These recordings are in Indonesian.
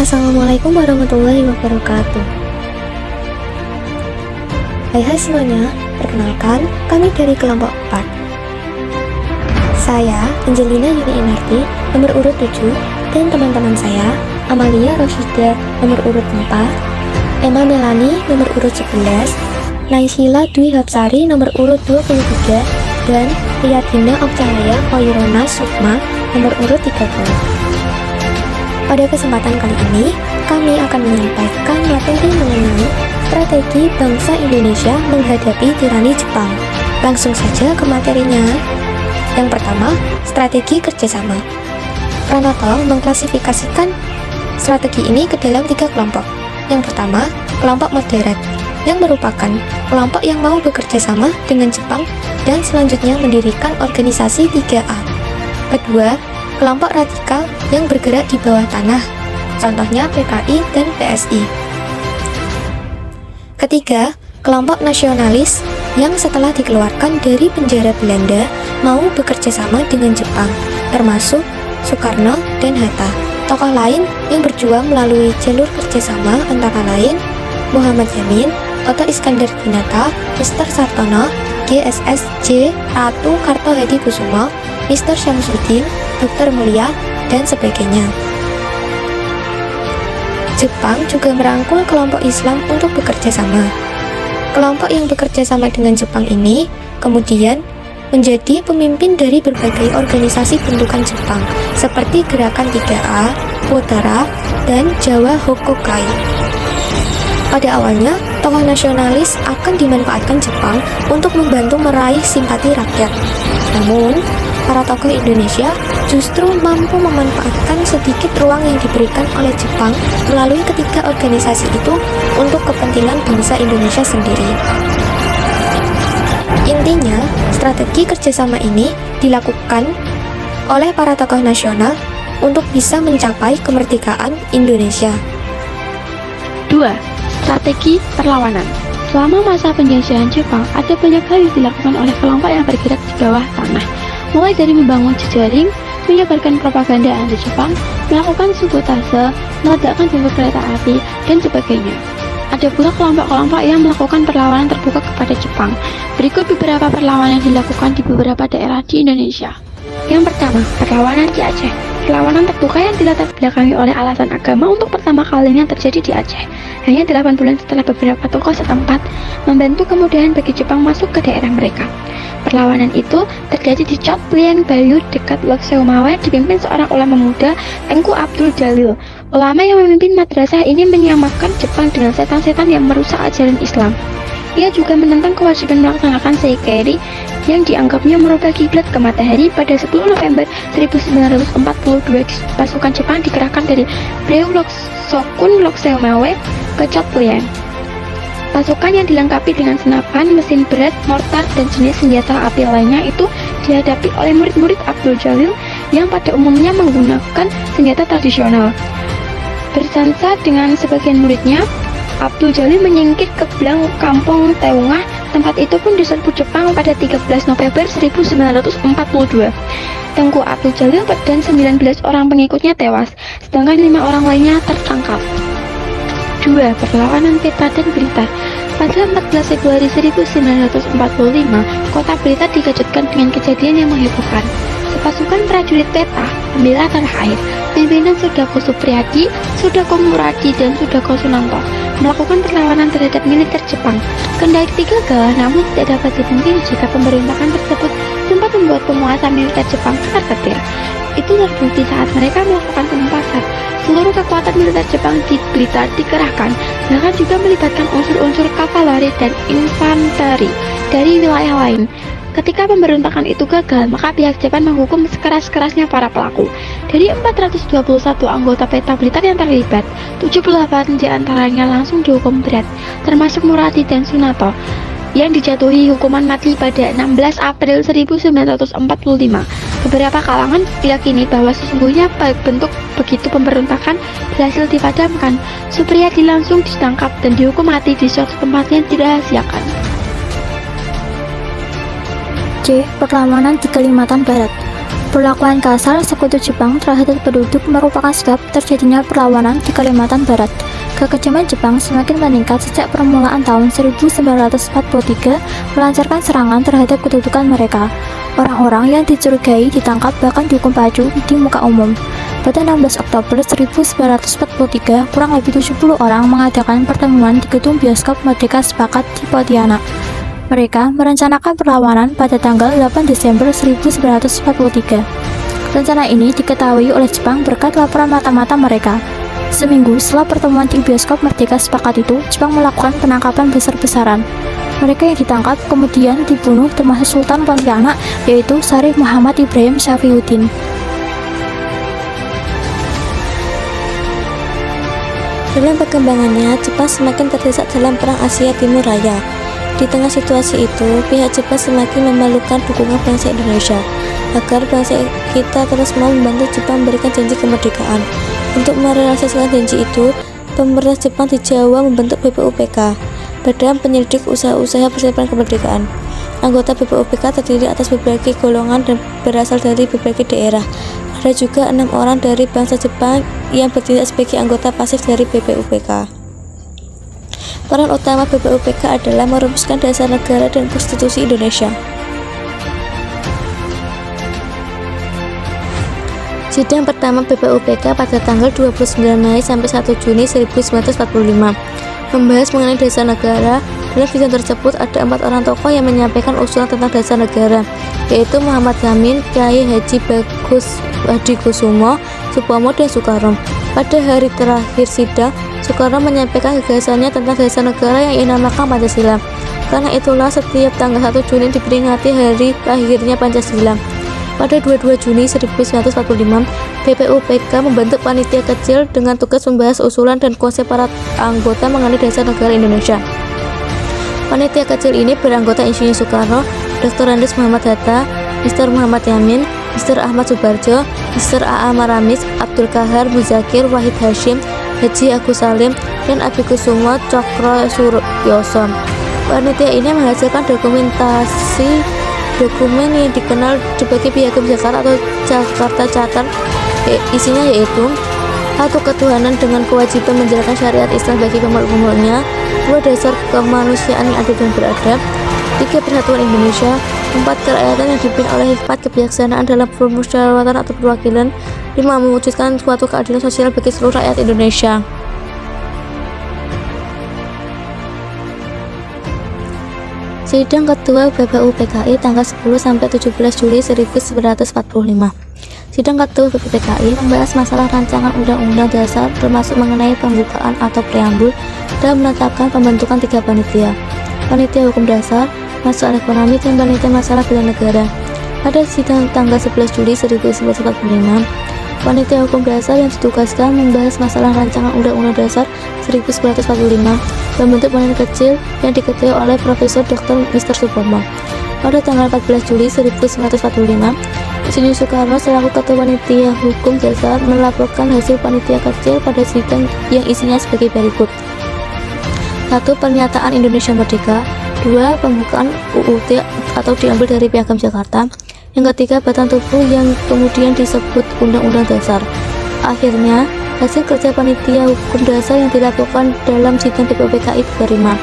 Assalamualaikum warahmatullahi wabarakatuh. Hai semuanya, perkenalkan kami dari kelompok 4. Saya Angelina Yuni Inarti, nomor urut 7, dan teman-teman saya Amalia Roshida, nomor urut 4, Emma Melani, nomor urut 11, Naisila Dwi Hapsari, nomor urut 23, dan Riyadina Okcahaya Koirona Sukma, nomor urut 30. Pada kesempatan kali ini, kami akan menyampaikan materi mengenai strategi bangsa Indonesia menghadapi tirani Jepang. Langsung saja ke materinya. Yang pertama, strategi kerjasama. Pranoto mengklasifikasikan strategi ini ke dalam 3 kelompok. Yang pertama, kelompok moderat, yang merupakan kelompok yang mau bekerja sama dengan Jepang dan selanjutnya mendirikan organisasi 3A. Kedua, kelompok radikal yang bergerak di bawah tanah, contohnya PKI dan PSI. Ketiga, kelompok nasionalis yang setelah dikeluarkan dari penjara Belanda mau bekerja sama dengan Jepang, termasuk Soekarno dan Hatta. Tokoh lain yang berjuang melalui jalur kerjasama antara lain Muhammad Yamin, Oto Iskandar-Dinata, Mr. Sartono, GSSJ, Ratu Karto Hadikusumo, Mr. Syamsuddin, Dr. Mulia, dan sebagainya. Jepang juga merangkul kelompok Islam untuk bekerja sama. Kelompok yang bekerja sama dengan Jepang ini kemudian menjadi pemimpin dari berbagai organisasi bentukan Jepang seperti Gerakan 3A, Utara, dan Jawa Hokukai. Pada awalnya, tokoh nasionalis akan dimanfaatkan Jepang untuk membantu meraih simpati rakyat. Namun, para tokoh Indonesia justru mampu memanfaatkan sedikit ruang yang diberikan oleh Jepang melalui ketiga organisasi itu untuk kepentingan bangsa Indonesia sendiri. Intinya, strategi kerjasama ini dilakukan oleh para tokoh nasional untuk bisa mencapai kemerdekaan Indonesia. 2. Strategi perlawanan. Selama masa penjajahan Jepang, ada banyak hal yang dilakukan oleh kelompok yang bergerak di bawah tanah, mulai dari membangun jejaring, menyebarkan propaganda anti-Jepang, melakukan sabotase, meledakkan bom kereta api, dan sebagainya. Ada pula kelompok-kelompok yang melakukan perlawanan terbuka kepada Jepang. Berikut beberapa perlawanan yang dilakukan di beberapa daerah di Indonesia. Yang pertama, perlawanan di Aceh. Perlawanan terbuka yang dilatar belakangi oleh alasan agama untuk pertama kalinya terjadi di Aceh. Hanya 8 bulan setelah beberapa tokoh setempat membantu kemudahan bagi Jepang masuk ke daerah mereka. Perlawanan itu terjadi di Chot Plieng Bayu dekat Lok Seumawe, dipimpin seorang ulama muda, Tengku Abdul Jalil. Ulama yang memimpin madrasah ini menyamakan Jepang dengan setan-setan yang merusak ajaran Islam. Ia juga menentang kewajiban melaksanakan Seikeri yang dianggapnya merubah kiblat ke matahari. Pada 10 November 1942, pasukan Jepang dikerahkan dari Breulok-sokun Lok Seumawe ke Chot Plieng. Pasukan yang dilengkapi dengan senapan, mesin berat, mortar, dan jenis senjata api lainnya itu dihadapi oleh murid-murid Abdul Jalil yang pada umumnya menggunakan senjata tradisional. Bersansa dengan sebagian muridnya, Abdul Jalil menyingkir ke belang kampung Teungah. Tempat itu pun diserbu Jepang pada 13 November 1942. Tengku Abdul Jalil dan 19 orang pengikutnya tewas, sedangkan 5 orang lainnya tertangkap. 2. Perlawanan Peta dan Blitar. Pada 14 Februari 1945, kota Blitar dikejutkan dengan kejadian yang menghebohkan. Sepasukan prajurit Peta, pembela tanah air, pimpinan Sudako Supriyadi, Sudako Muradi, dan Sudako Sunanto melakukan perlawanan terhadap militer Jepang. Kendati gagal, namun tidak dapat dipungkiri jika pemberontakan tersebut sempat membuat penguasa militer Jepang ketar-ketir. Itu terbukti saat mereka melakukan penumpasan. Seluruh kekuatan militer Jepang di Blitar dikerahkan, bahkan juga melibatkan unsur-unsur kavaleri dan infanteri dari wilayah lain. Ketika pemberontakan itu gagal, maka pihak Jepang menghukum sekeras-kerasnya para pelaku. Dari 421 anggota Peta Blitar yang terlibat, 78 diantaranya langsung dihukum berat, termasuk Muradi dan Sunanto, yang dijatuhi hukuman mati pada 16 April 1945. Beberapa kalangan meyakini bahwa sesungguhnya bentuk begitu pemberontakan berhasil dipadamkan. Supriyadi langsung ditangkap dan dihukum mati di suatu tempat yang dirahasiakan. C. Perlawanan di Kalimantan Barat. Perlakuan kasar sekutu Jepang terhadap penduduk merupakan sebab terjadinya perlawanan di Kalimantan Barat. Kekejaman Jepang semakin meningkat sejak permulaan tahun 1943 melancarkan serangan terhadap kedudukan mereka. Orang-orang yang dicurigai ditangkap bahkan dihukum pacu di muka umum. Pada 16 Oktober 1943, kurang lebih 70 orang mengadakan pertemuan di gedung bioskop Merdeka Sepakat di Pontianak. Mereka merencanakan perlawanan pada tanggal 8 Desember 1943. Rencana ini diketahui oleh Jepang berkat laporan mata-mata mereka. Seminggu setelah pertemuan di bioskop Merdeka Sepakat itu, Jepang melakukan penangkapan besar-besaran. Mereka yang ditangkap kemudian dibunuh termasuk Sultan Pontianak, yaitu Syarif Muhammad Ibrahim Syafiuddin. Dalam perkembangannya, Jepang semakin terdesak dalam Perang Asia Timur Raya. Di tengah situasi itu, pihak Jepang semakin memerlukan dukungan bangsa Indonesia agar bangsa kita terus mau membantu Jepang memberikan janji kemerdekaan. Untuk merealisasikan janji itu, pemerintah Jepang di Jawa membentuk BPUPK, Badan Penyelidik Usaha-Usaha Persiapan Kemerdekaan. Anggota BPUPK terdiri atas berbagai golongan dan berasal dari berbagai daerah. Ada juga 6 orang dari bangsa Jepang yang bertindak sebagai anggota pasif dari BPUPK. Peran utama BPUPK adalah merumuskan dasar negara dan konstitusi Indonesia. Sidang pertama BPUPK pada tanggal 29 Mei sampai 1 Juni 1945 membahas mengenai dasar negara. Dalam sidang tersebut ada 4 orang tokoh yang menyampaikan usulan tentang dasar negara, yaitu Muhammad Yamin, Kyai Haji Bagus Hadikusumo, Supomo, dan Soekarno. Pada hari terakhir sidang, Soekarno menyampaikan gagasannya tentang dasar negara yang dinamakan Pancasila. Karena itulah setiap tanggal 1 Juni diperingati hari lahirnya Pancasila. Pada 22 Juni 1945, BPUPK membentuk panitia kecil dengan tugas membahas usulan dan konsep para anggota mengenai dasar negara Indonesia. Panitia kecil ini beranggota Insinyur Soekarno, Dr. Andes Muhammad Hatta, Mr. Muhammad Yamin, Mr. Ahmad Subarjo, Mr. A.A. Maramis, Abdul Kahar Muzakir, Wahid Hashim, Haji Agus Salim, dan Abikusumo Cokro Suryoso. Panitia ini menghasilkan dokumen yang dikenal sebagai Piagam Jakarta atau Jakarta Charter. Isinya yaitu: 1. Ketuhanan dengan kewajiban menjalankan syariat Islam bagi pemeluk-pemeluknya. 2. Dasar kemanusiaan yang adil dan beradab. 3. Persatuan Indonesia. 4. Kerakyatan yang dipimpin oleh hikmat kebijaksanaan dalam permusyawaratan atau perwakilan. 5. Mewujudkan suatu keadilan sosial bagi seluruh rakyat Indonesia. Sidang Ketua BPUPKI tanggal 10 sampai 17 Juli 1945. Sidang Ketua BPUPKI membahas masalah rancangan Undang-Undang Dasar termasuk mengenai pembukaan atau preambul dan menetapkan pembentukan 3 panitia. Panitia Hukum Dasar, Masalah Ekonomi, dan Panitia Masalah Bela Negara. Pada sidang tanggal 11 Juli 1945, Panitia Hukum Dasar yang ditugaskan membahas masalah rancangan Undang-Undang Dasar 1945 membentuk panitia kecil yang diketuai oleh Profesor Dr. Mr. Supomo. Pada tanggal 14 Juli 1945, Insinyur Soekarno selaku Ketua Panitia Hukum Dasar melaporkan hasil panitia kecil pada sidang yang isinya sebagai berikut: 1. Pernyataan Indonesia Merdeka. 2. Pembukaan UUD atau diambil dari Piagam Jakarta. Yang ketiga, batang tubuh yang kemudian disebut Undang-Undang Dasar. Akhirnya, hasil kerja panitia hukum dasar yang dilakukan dalam sidang BPUPKI diterima.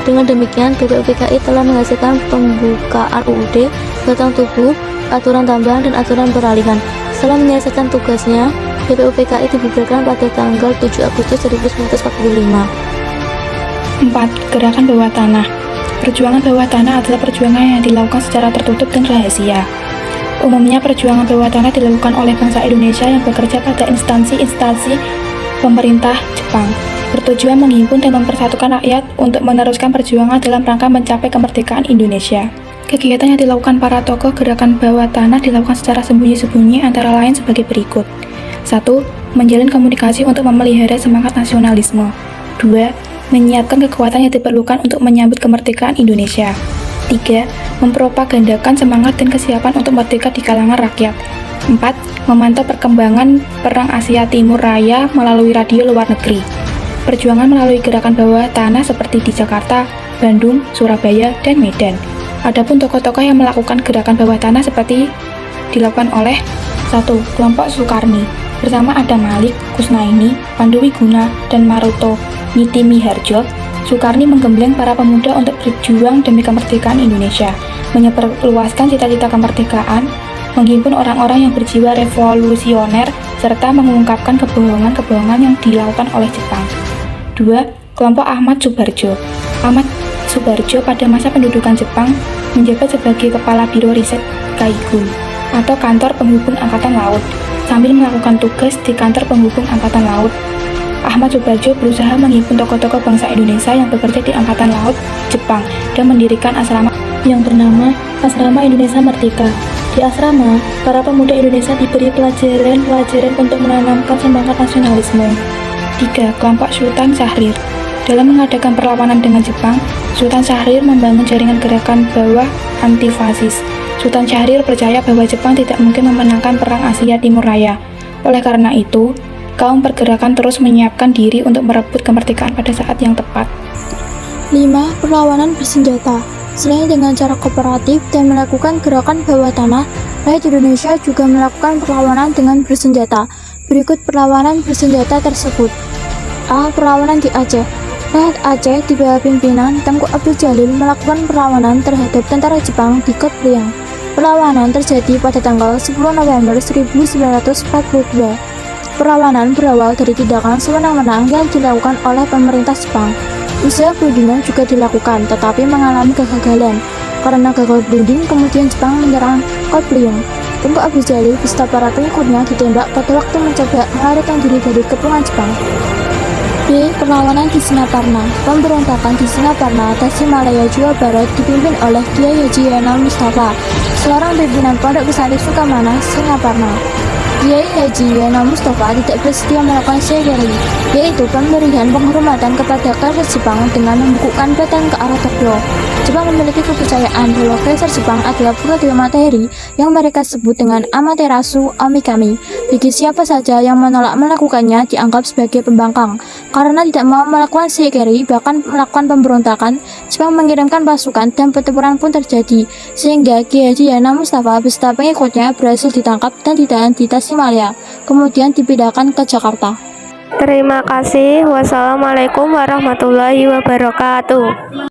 Dengan demikian, BPUPKI telah menghasilkan pembukaan UUD, batang tubuh, aturan tambahan, dan aturan peralihan. Setelah menyelesaikan tugasnya, BPUPKI dibubarkan pada tanggal 7 Agustus 1945. 4. Gerakan bawah tanah. Perjuangan bawah tanah adalah perjuangan yang dilakukan secara tertutup dan rahasia. Umumnya perjuangan bawah tanah dilakukan oleh bangsa Indonesia yang bekerja pada instansi-instansi pemerintah Jepang, bertujuan menghimpun dan mempersatukan rakyat untuk meneruskan perjuangan dalam rangka mencapai kemerdekaan Indonesia. Kegiatan yang dilakukan para tokoh gerakan bawah tanah dilakukan secara sembunyi-sembunyi antara lain sebagai berikut. 1. Menjalin komunikasi untuk memelihara semangat nasionalisme. 2. Menyiapkan kekuatan yang diperlukan untuk menyambut kemerdekaan Indonesia. 3. Mempropagandakan semangat dan kesiapan untuk merdeka di kalangan rakyat. 4. Memantau perkembangan Perang Asia Timur Raya melalui radio luar negeri. Perjuangan melalui gerakan bawah tanah seperti di Jakarta, Bandung, Surabaya, dan Medan. Adapun tokoh-tokoh yang melakukan gerakan bawah tanah seperti dilakukan oleh 1. Kelompok Sukarni bersama ada Malik, Kusnaini, Pandu Wiguna, dan Maruto Nitimiharjo. Sukarni menggembleng para pemuda untuk berjuang demi kemerdekaan Indonesia, menyebarluaskan cita-cita kemerdekaan, menghimpun orang-orang yang berjiwa revolusioner, serta mengungkapkan kebohongan-kebohongan yang dilakukan oleh Jepang. 2. Kelompok Ahmad Subarjo. Ahmad Subarjo pada masa pendudukan Jepang menjabat sebagai Kepala Biro Riset Kaigun atau Kantor Penghubung Angkatan Laut, sambil melakukan tugas di Kantor Penghubung Angkatan Laut. Ahmad Subarjo berusaha menghimpun tokoh-tokoh bangsa Indonesia yang bekerja di Angkatan Laut Jepang dan mendirikan asrama yang bernama Asrama Indonesia Merdeka. Di asrama, para pemuda Indonesia diberi pelajaran untuk menanamkan semangat nasionalisme. 3. Kelompok Sultan Syahrir. Dalam mengadakan perlawanan dengan Jepang, Sultan Syahrir membangun jaringan gerakan bawah anti-fasis. Sultan Syahrir percaya bahwa Jepang tidak mungkin memenangkan Perang Asia Timur Raya. Oleh karena itu, kaum pergerakan terus menyiapkan diri untuk merebut kemerdekaan pada saat yang tepat. 5. Perlawanan bersenjata. Selain dengan cara kooperatif dan melakukan gerakan bawah tanah, rakyat Indonesia juga melakukan perlawanan dengan bersenjata. Berikut perlawanan bersenjata tersebut. A. Perlawanan di Aceh. Rakyat Aceh di bawah pimpinan Tengku Abdul Jalil melakukan perlawanan terhadap tentara Jepang di Kot Priang. Perlawanan terjadi pada tanggal 10 November 1942. Perlawanan berawal dari tindakan sewenang-wenang yang dilakukan oleh pemerintah Jepang. Usaha berundingan juga dilakukan, tetapi mengalami kegagalan. Karena gagal berunding, kemudian Jepang menyerang Kot Priang. Tengku Abdul Jalil beserta para pengikutnya ditembak pada waktu mencoba melarikan diri dari kepungan Jepang. B. Perlawanan di Sinaparna. Pemberontakan di Sinaparna, Tasikmalaya, Jawa Barat dipimpin oleh Kiai Haji Yainal Mustafa, seorang pimpinan Pondok Pesantren Sukamana, Sinaparna. Kiai Haji Yainal Mustafa tidak bersedia melakukan syagari, yaitu pemberian penghormatan kepada Kaisar Jepang dengan membekukan badan ke arah Tokyo. Jepang memiliki kepercayaan bahwa Kaisar Jepang adalah Buddha Dewa Matahari yang mereka sebut dengan Amaterasu Omikami. Bagi siapa saja yang menolak melakukannya dianggap sebagai pembangkang. Karena tidak mau melakukan syagari, bahkan melakukan pemberontakan, Jepang mengirimkan pasukan dan pertempuran pun terjadi, sehingga Kiai Haji Yainal Mustafa beserta pengikutnya berhasil ditangkap dan ditahan di Tasikmalaya, kemudian dipindahkan ke Jakarta. Terima kasih. Wassalamualaikum warahmatullahi wabarakatuh.